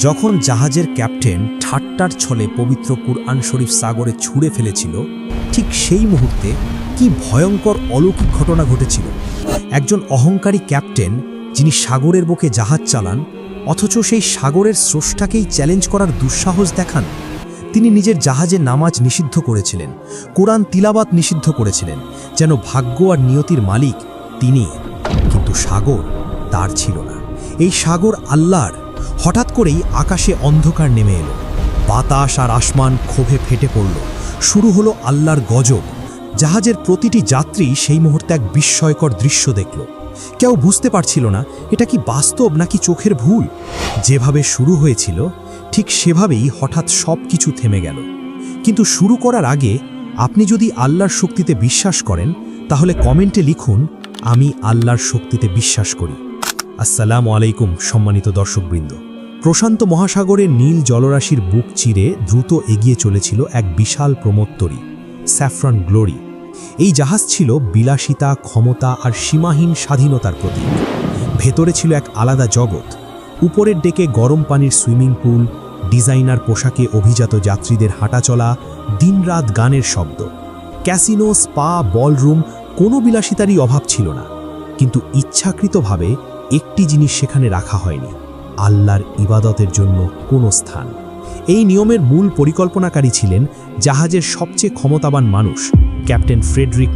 যখন জাহাজের ক্যাপ্টেন ঠাট্টার ছলে পবিত্র কুরআন শরীফ সাগরে ছুঁড়ে ফেলেছিল, ঠিক সেই মুহূর্তে কি ভয়ঙ্কর অলৌকিক ঘটনা ঘটেছিল। একজন অহংকারী ক্যাপ্টেন, যিনি সাগরের বুকে জাহাজ চালান, অথচ সেই সাগরের স্রষ্টাকেই চ্যালেঞ্জ করার দুঃসাহস দেখান। তিনি নিজের জাহাজে নামাজ নিষিদ্ধ করেছিলেন, কোরআন তিলাওয়াত নিষিদ্ধ করেছিলেন, যেন ভাগ্য আর নিয়তির মালিক তিনি। কিন্তু সাগর তার ছিল না, এই সাগর আল্লাহর। হঠাৎ করেই আকাশে অন্ধকার নেমে এলো, বাতাস আর আসমান ক্ষোভে ফেটে পড়ল। শুরু হলো আল্লাহর গজব। জাহাজের প্রতিটি যাত্রী সেই মুহূর্তে এক বিস্ময়কর দৃশ্য দেখল। কেউ বুঝতে পারছিল না এটা কি বাস্তব নাকি চোখের ভুল। যেভাবে শুরু হয়েছিল ঠিক সেভাবেই হঠাৎ সব কিছু থেমে গেল। কিন্তু শুরু করার আগে আপনি যদি আল্লাহর শক্তিতে বিশ্বাস করেন, তাহলে কমেন্টে লিখুন, আমি আল্লাহর শক্তিতে বিশ্বাস করি। আসসালামু আলাইকুম সম্মানিত দর্শকবৃন্দ। প্রশান্ত মহাসাগরের নীল জলরাশির বুক চিরে দ্রুত এগিয়ে চলেছিল এক বিশাল প্রমোত্তরী, স্যাফরন গ্লোরি। এই জাহাজ ছিল বিলাসিতা, ক্ষমতা আর সীমাহীন স্বাধীনতার প্রতীক। ভেতরে ছিল এক আলাদা জগৎ। উপরের ডেকে গরম পানির সুইমিং পুল, ডিজাইনার পোশাকে অভিজাত যাত্রীদের হাঁটাচলা, দিনরাত গানের শব্দ, ক্যাসিনো, স্পা, বলরুম, কোনো বিলাসিতারই অভাব ছিল না। কিন্তু ইচ্ছাকৃতভাবে একটি জিনিস সেখানে রাখা হয়নি, আল্লাহর ইবাদতের জন্য কোনো স্থান। এই নিয়মের মূল পরিকল্পনাকারী ছিলেন জাহাজের সবচেয়ে ক্ষমতাবান মানুষ, ক্যাপ্টেন ফ্রেডরিক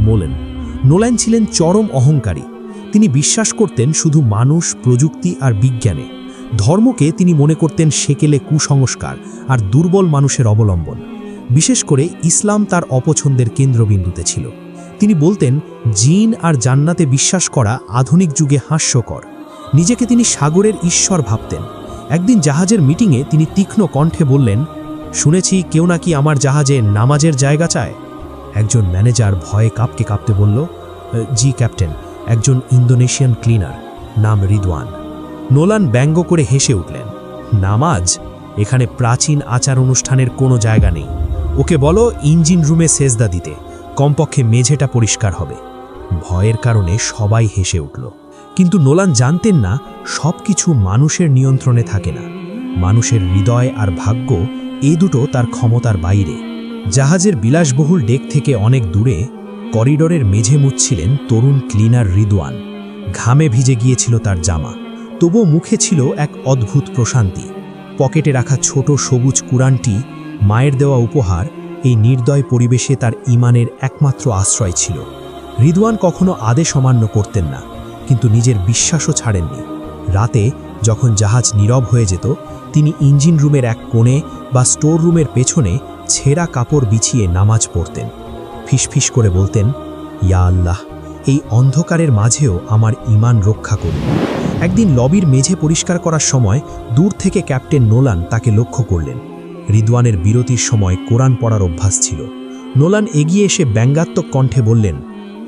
নোল্যান ছিলেন চরম অহংকারী। তিনি বিশ্বাস করতেন শুধু মানুষ, প্রযুক্তি আর বিজ্ঞানে। ধর্মকে তিনি মনে করতেন সেকেলে কুসংস্কার আর দুর্বল মানুষের অবলম্বন। বিশেষ করে ইসলাম তার অপছন্দের কেন্দ্রবিন্দুতে ছিল। তিনি বলতেন জিন আর জান্নাতে বিশ্বাস করা আধুনিক যুগে হাস্যকর। নিজেকে তিনি সাগরের ঈশ্বর ভাবতেন। একদিন জাহাজের মিটিংয়ে তিনি তীক্ষ্ণ কণ্ঠে বললেন, শুনেছি কেউ নাকি আমার জাহাজে নামাজের জায়গা চায়। একজন ম্যানেজার ভয়ে কাঁপতে কাঁপতে বলল, জি ক্যাপ্টেন, একজন ইন্দোনেশিয়ান ক্লিনার, নাম রিদওয়ান। নোলান ব্যঙ্গ করে হেসে উঠলেন, নামাজ? এখানে প্রাচীন আচার অনুষ্ঠানের কোনো জায়গা নেই। ওকে বলো ইঞ্জিন রুমে সেজদা দিতে, কমপক্ষে মেঝেটা পরিষ্কার হবে। ভয়ের কারণে সবাই হেসে উঠল। কিন্তু নোলান জানতেন না, সব কিছু মানুষের নিয়ন্ত্রণে থাকে না। মানুষের হৃদয় আর ভাগ্য, এ দুটো তার ক্ষমতার বাইরে। জাহাজের বিলাসবহুল ডেক থেকে অনেক দূরে করিডোরের মেঝে মুছছিলেন তরুণ ক্লিনার রিদওয়ান। ঘামে ভিজে গিয়েছিল তার জামা, তবুও মুখে ছিল এক অদ্ভুত প্রশান্তি। পকেটে রাখা ছোট সবুজ কুরআনটি, মায়ের দেওয়া উপহার, এই নির্দয় পরিবেশে তার ঈমানের একমাত্র আশ্রয় ছিল। রিদওয়ান কখনো আদেশ অমান্য করতেন না, কিন্তু নিজের বিশ্বাসও ছাড়েননি। রাতে যখন জাহাজ নীরব হয়ে যেত, তিনি ইঞ্জিন রুমের এক কোণে বা স্টোর রুমের পেছনে ছেঁড়া কাপড় বিছিয়ে নামাজ পড়তেন। ফিসফিস করে বলতেন, ইয়া আল্লাহ, এই অন্ধকারের মাঝেও আমার ঈমান রক্ষা করুন। একদিন লবির মেঝে পরিষ্কার করার সময় দূর থেকে ক্যাপ্টেন নোলান তাকে লক্ষ্য করলেন। রিদওয়ানের বিরতির সময় কোরআন পড়ার অভ্যাস ছিল। নোলান এগিয়ে এসে ব্যঙ্গাত্মক কণ্ঠে বললেন,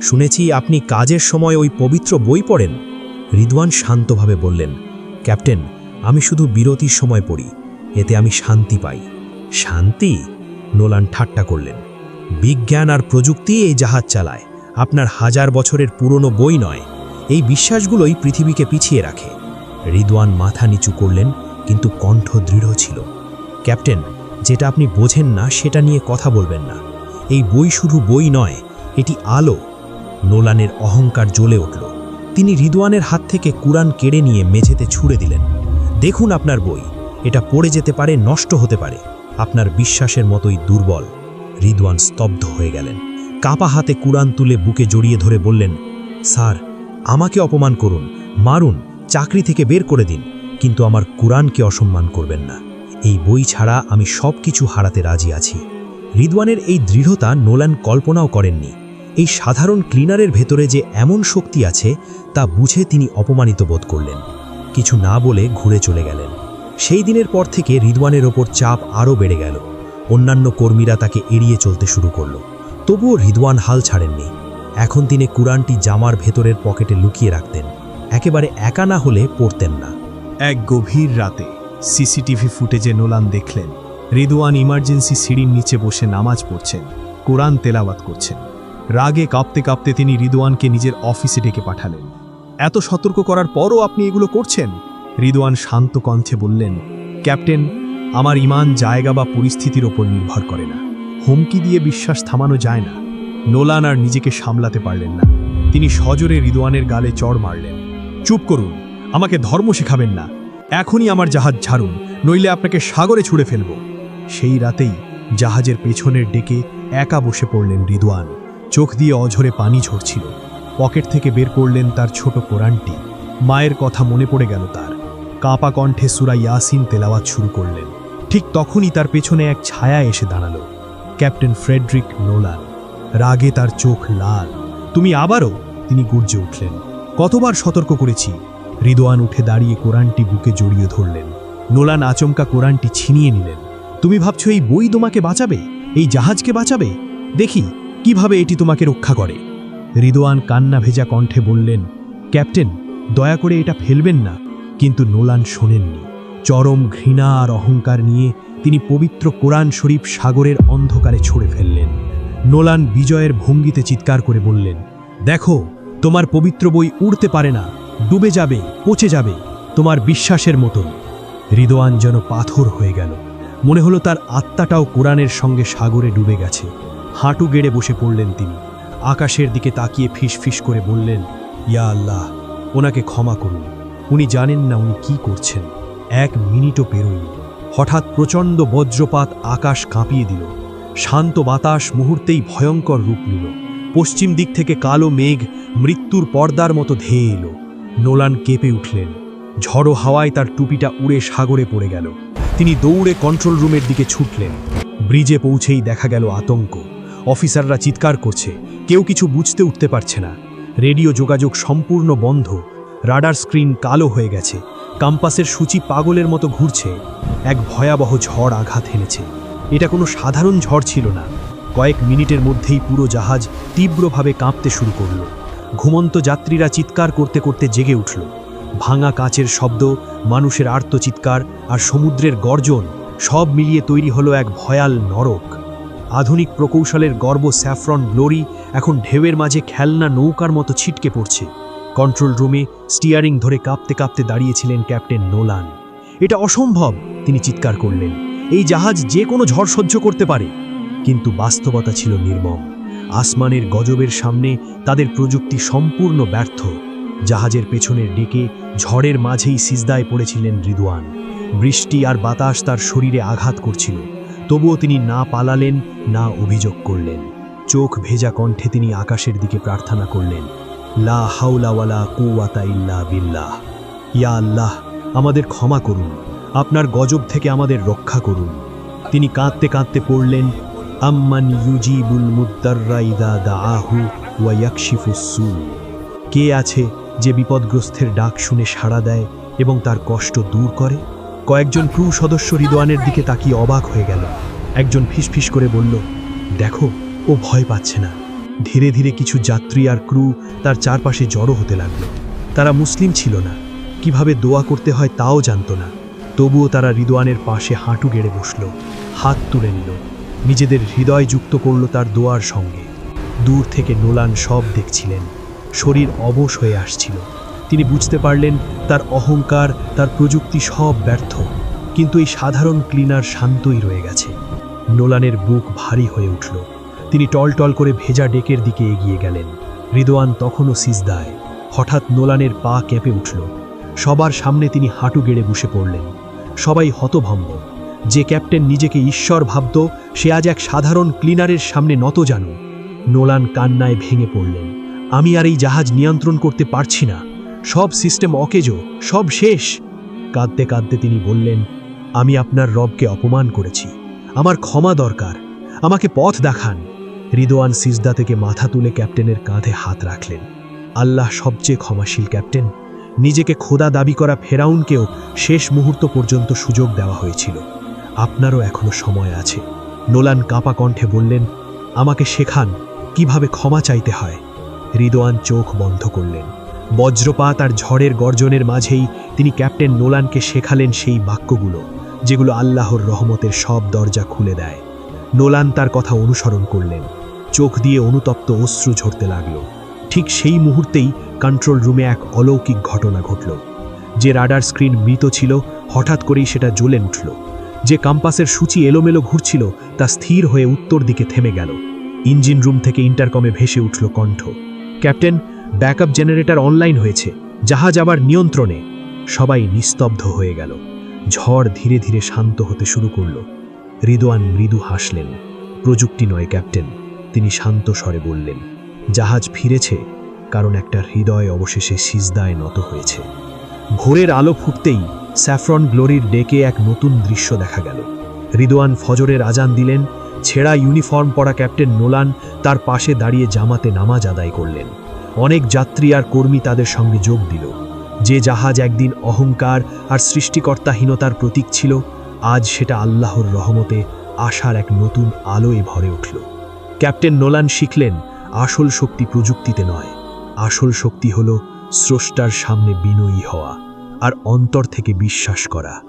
শুনেছি আপনি কাজের সময় ওই পবিত্র বই পড়েন। রিদওয়ান শান্তভাবে বললেন, ক্যাপ্টেন, আমি শুধু বিরতির সময় পড়ি, এতে আমি শান্তি পাই। শান্তি? নোলান ঠাট্টা করলেন, বিজ্ঞান আর প্রযুক্তি এই জাহাজ চালায়, আপনার 1000 বছরের পুরনো বই নয়। এই বিশ্বাসগুলোই পৃথিবীকে পিছিয়ে রাখে। রিদওয়ান মাথা নিচু করলেন, কিন্তু কণ্ঠ দৃঢ় ছিল। ক্যাপ্টেন, যেটা আপনি বোঝেন না সেটা নিয়ে কথা বলবেন না। এই বই শুধু বই নয়, এটি আলো। নোলানের অহংকার জ্বলে উঠল। তিনি রিদওয়ানের হাত থেকে কুরআন কেড়ে নিয়ে মেঝেতে ছুঁড়ে দিলেন। দেখুন আপনার বই, এটা পড়ে যেতে পারে, নষ্ট হতে পারে, আপনার বিশ্বাসের মতোই দুর্বল। রিদওয়ান স্তব্ধ হয়ে গেলেন। কাঁপা হাতে কুরআন তুলে বুকে জড়িয়ে ধরে বললেন, স্যার, আমাকে অপমান করুন, মারুন, চাকরি থেকে বের করে দিন, কিন্তু আমার কুরআনকে অসম্মান করবেন না। এই বই ছাড়া আমি সব কিছু হারাতে রাজি আছি। রিদওয়ানের এই দৃঢ়তা নোলান কল্পনাও করেননি। এই সাধারণ ক্লিনারের ভেতরে যে এমন শক্তি আছে তা বুঝে তিনি অপমানিত বোধ করলেন। কিছু না বলে ঘুরে চলে গেলেন। সেই দিনের পর থেকে রিদওয়ানের ওপর চাপ আরও বেড়ে গেল। অন্যান্য কর্মীরা তাকে এড়িয়ে চলতে শুরু করল। তবুও রিদওয়ান হাল ছাড়েননি। এখন তিনি কুরআনটি জামার ভেতরের পকেটে লুকিয়ে রাখতেন। একেবারে একা না হলে পড়তেন না। এক গভীর রাতে সিসিটিভি ফুটেজে নোলান দেখলেন রিদওয়ান ইমার্জেন্সি সিঁড়ির নিচে বসে নামাজ পড়ছেন, কোরআন তেলাওয়াত করছেন। রাগে কাঁপতে কাঁপতে তিনি রিদওয়ানকে নিজের অফিসে ডেকে পাঠালেন। এত সতর্ক করার পরও আপনি এগুলো করছেন? রিদওয়ান শান্ত কণ্ঠে বললেন, ক্যাপ্টেন, আমার ঈমান জায়গা বা পরিস্থিতির ওপর নির্ভর করে না। হুমকি দিয়ে বিশ্বাস থামানো যায় না। নোলান আর নিজেকে সামলাতে পারলেন না। তিনি সজোরে রিদওয়ানের গালে চড় মারলেন। চুপ করুন, আমাকে ধর্ম শেখাবেন না। এখনই আমার জাহাজ ছাড়ুন, নইলে আপনাকে সাগরে ছুঁড়ে ফেলব। সেই রাতেই জাহাজের পেছনের ডেকে একা বসে পড়লেন রিদওয়ান। চোখ দিয়ে অঝরে পানি ঝরছিল। পকেট থেকে বের করলেন তার ছোট কোরআনটি। মায়ের কথা মনে পড়ে গেল তার। কাঁপা কণ্ঠে সূরা ইয়াসিন তেলাওয়াত শুরু করলেন। ঠিক তখনই তার পেছনে এক ছায়া এসে দাঁড়ালো। Captain Frederick Nolan. রাগে তার চোখ লাল। তুমি আবারও? তিনি গর্জে উঠলেন। কতবার সতর্ক করেছি। রিদওয়ান উঠে দাঁড়িয়ে কোরআনটি বুকে জড়িয়ে ধরলেন। নোলান আচমকা কোরআনটি ছিনিয়ে নিলেন। তুমি ভাবছো এই বই তোমাকে বাঁচাবে, এই জাহাজকে বাঁচাবে? দেখি কিভাবে এটি তোমাকে রক্ষা করে। রিদওয়ান কান্না ভেজা কণ্ঠে বললেন, ক্যাপ্টেন, দয়া করে এটা ফেলবেন না। কিন্তু নোলান শোনেননি। চরম ঘৃণা আর অহংকার নিয়ে তিনি পবিত্র কোরআন শরীফ সাগরের অন্ধকারে ছুঁড়ে ফেললেন। নোলান বিজয়ের ভঙ্গিতে চিৎকার করে বললেন, দেখো, তোমার পবিত্র বই উড়তে পারে না, ডুবে যাবে, পচে যাবে, তোমার বিশ্বাসের মতন। রিদওয়ান যেন পাথর হয়ে গেল। মনে হলো তার আত্মাটাও কোরআনের সঙ্গে সাগরে ডুবে গেছে। হাঁটু গেড়ে বসে পড়লেন তিনি। আকাশের দিকে তাকিয়ে ফিসফিস করে বললেন, ইয়া আল্লাহ, ওনাকে ক্ষমা করুন। উনি জানেন না উনি কি করছেন। 1 মিনিটও পেরোয়নি, হঠাৎ প্রচণ্ড বজ্রপাত আকাশ কাঁপিয়ে দিল। শান্ত বাতাস মুহূর্তেই ভয়ঙ্কর রূপ নিল। পশ্চিম দিক থেকে কালো মেঘ মৃত্যুর পর্দার মতো ধেয়ে এলো। নোলান কেঁপে উঠলেন। ঝড়ো হাওয়ায় তার টুপিটা উড়ে সাগরে পড়ে গেল। তিনি দৌড়ে কন্ট্রোল রুমের দিকে ছুটলেন। ব্রিজে পৌঁছেই দেখা গেল আতঙ্ক। অফিসাররা চিৎকার করছে, কেউ কিছু বুঝতে উঠতে পারছে না। রেডিও যোগাযোগ সম্পূর্ণ বন্ধ। রাডার স্ক্রিন কালো হয়ে গেছে। কম্পাসের সূচি পাগলের মতো ঘুরছে। এক ভয়াবহ ঝড় আঘাত হেনেছে। এটা কোনো সাধারণ ঝড় ছিল না। কয়েক মিনিটের মধ্যেই পুরো জাহাজ তীব্রভাবে কাঁপতে শুরু করল। ঘুমন্ত যাত্রীরা চিৎকার করতে করতে জেগে উঠল। ভাঙা কাচের শব্দ, মানুষের আর্তচিৎকার আর সমুদ্রের গর্জন সব মিলিয়ে তৈরি হলো এক ভয়াল নরক। আধুনিক প্রকৌশলের গর্ব স্যাফরন গ্লোরি এখন ঢেউয়ের মাঝে খেলনা নৌকার মতো ছিটকে পড়ছে। কন্ট্রোল রুমে স্টিয়ারিং ধরে কাঁপতে কাঁপতে দাঁড়িয়েছিলেন ক্যাপ্টেন নোলান। এটা অসম্ভব, তিনি চিৎকার করলেন। এই জাহাজ যে কোনো ঝড় সহ্য করতে পারে। কিন্তু বাস্তবতা ছিল নির্মম। আসমানের গজবের সামনে তাদের প্রযুক্তি সম্পূর্ণ ব্যর্থ। জাহাজের পেছনের ডেকে ঝড়ের মাঝেই সিজদায় পড়েছিলেন রিদওয়ান। বৃষ্টি আর বাতাস তার শরীরে আঘাত করছিল। তবুও তিনি না পালালেন, না অভিযোগ করলেন। চোখ ভেজা কণ্ঠে তিনি আকাশের দিকে প্রার্থনা করলেন, লা হাওলা ওয়ালা কুওয়াতা ইল্লা বিল্লাহ। ইয়া আল্লাহ, আমাদের ক্ষমা করুন, আপনার গজব থেকে আমাদের রক্ষা করুন। তিনি কাঁদতে কাঁদতে পড়লেন, আম্মান ইউজিবুল মুদ্দাররা ইযা দাআহু ওয়া ইয়াকশিফুস সু। কে আছে যে বিপদগ্রস্তের ডাক শুনে সাড়া দেয় এবং তার কষ্ট দূর করে? কয়েকজন ক্রু সদস্য রিদওয়ানের দিকে তাকিয়ে অবাক হয়ে গেল। একজন ফিসফিস করে বলল, দেখো, ও ভয় পাচ্ছে না। ধীরে ধীরে কিছু যাত্রী আর ক্রু তার চারপাশে জড়ো হতে লাগলো। তারা মুসলিম ছিল না, কিভাবে দোয়া করতে হয় তাও জানত না। তবুও তারা রিদওয়ানের পাশে হাঁটু গেড়ে বসল, হাত তুলে নিল, নিজেদের হৃদয় যুক্ত করল তার দোয়ার সঙ্গে। দূর থেকে নোলান সব দেখছিলেন। শরীর অবশ হয়ে আসছিল। তিনি বুঝতে পারলেন তার অহংকার, তার প্রযুক্তি সব ব্যর্থ। কিন্তু এই সাধারণ ক্লিনার শান্তই রয়ে গেছে। নোলানের বুক ভারী হয়ে উঠল। তিনি টলটল করে ভেজা ডেকের দিকে এগিয়ে গেলেন। রিদওয়ান তখনও সিজদায়। হঠাৎ নোলানের পা কেঁপে উঠল। সবার সামনে তিনি হাঁটু গেড়ে বসে পড়লেন। সবাই হতভম্ব। যে ক্যাপ্টেন নিজেকে ঈশ্বর ভাবত, সে আজ এক সাধারণ ক্লিনারের সামনে নতজানু। নোলান কান্নায় ভেঙে পড়লেন। আমি আর এই জাহাজ নিয়ন্ত্রণ করতে পারছি না। সব সিস্টেম অকেজো, সব শেষ। কাঁদতে কাঁদতে তিনি বললেন, আমি আপনার রবকে অপমান করেছি, আমার ক্ষমা দরকার, আমাকে পথ দেখান। রিদওয়ান সিজদা থেকে মাথা তুলে ক্যাপ্টেনের কাঁধে হাত রাখলেন। আল্লাহ সবচেয়ে ক্ষমাশীল ক্যাপ্টেন। নিজেকে খোদা দাবি করা ফেরাউনকেও শেষ মুহূর্ত পর্যন্ত সুযোগ দেওয়া হয়েছিল। আপনারও এখনো সময় আছে। নোলান কাঁপা কণ্ঠে বললেন, আমাকে শেখান কিভাবে ক্ষমা চাইতে হয়। রিদওয়ান চোখ বন্ধ করলেন। বজ্রপাত আর ঝড়ের গর্জনের মাঝেই তিনি ক্যাপ্টেন নোলানকে শেখালেন সেই বাক্যগুলো, যেগুলো আল্লাহর রহমতের সব দরজা খুলে দেয়। নোলান তার কথা অনুসরণ করলেন। চোখ দিয়ে অনুতপ্ত অশ্রু ঝরতে লাগল। ঠিক সেই মুহূর্তেই কন্ট্রোল রুমে এক অলৌকিক ঘটনা ঘটল। যে রাডার স্ক্রিন মৃত ছিল হঠাৎ করেই সেটা জ্বলে উঠল। যে কম্পাসের সূচি এলোমেলো ঘুরছিল তা স্থির হয়ে উত্তর দিকে থেমে গেল। ইঞ্জিন রুম থেকে ইন্টারকমে ভেসে উঠল কণ্ঠ, ক্যাপ্টেন, ব্যাকআপ জেনারেটর অনলাইন হয়েছে, জাহাজ আবার নিয়ন্ত্রণে। সবাই নিস্তব্ধ হয়ে গেল। ঝড় ধীরে ধীরে শান্ত হতে শুরু করল। রিদওয়ান মৃদু হাসলেন। প্রযুক্তি নয় ক্যাপ্টেন, তিনি শান্ত স্বরে বললেন, জাহাজ ফিরেছে, কারণ একটা হৃদয় অবশেষে সিজদায় নত হয়েছে। ভোরের আলো ফুটতেই স্যাফরন গ্লোরির ডেকে এক নতুন দৃশ্য দেখা গেল। রিদওয়ান ফজরের আজান দিলেন। ছেঁড়া ইউনিফর্ম পরা ক্যাপ্টেন নোলান তার পাশে দাঁড়িয়ে জামাতে নামাজ আদায় করলেন। অনেক যাত্রী আর কর্মী তাদের সঙ্গে যোগ দিল। যে জাহাজ একদিন অহংকার আর সৃষ্টিকর্তাহীনতার প্রতীক ছিল, আজ সেটা আল্লাহর রহমতে আশার এক নতুন আলোয় ভরে উঠল। ক্যাপ্টেন নোলান শিখলেন, আসল শক্তি প্রযুক্তিতে নয়, আসল শক্তি হল স্রষ্টার সামনে বিনয়ী হওয়া আর অন্তর থেকে বিশ্বাস করা।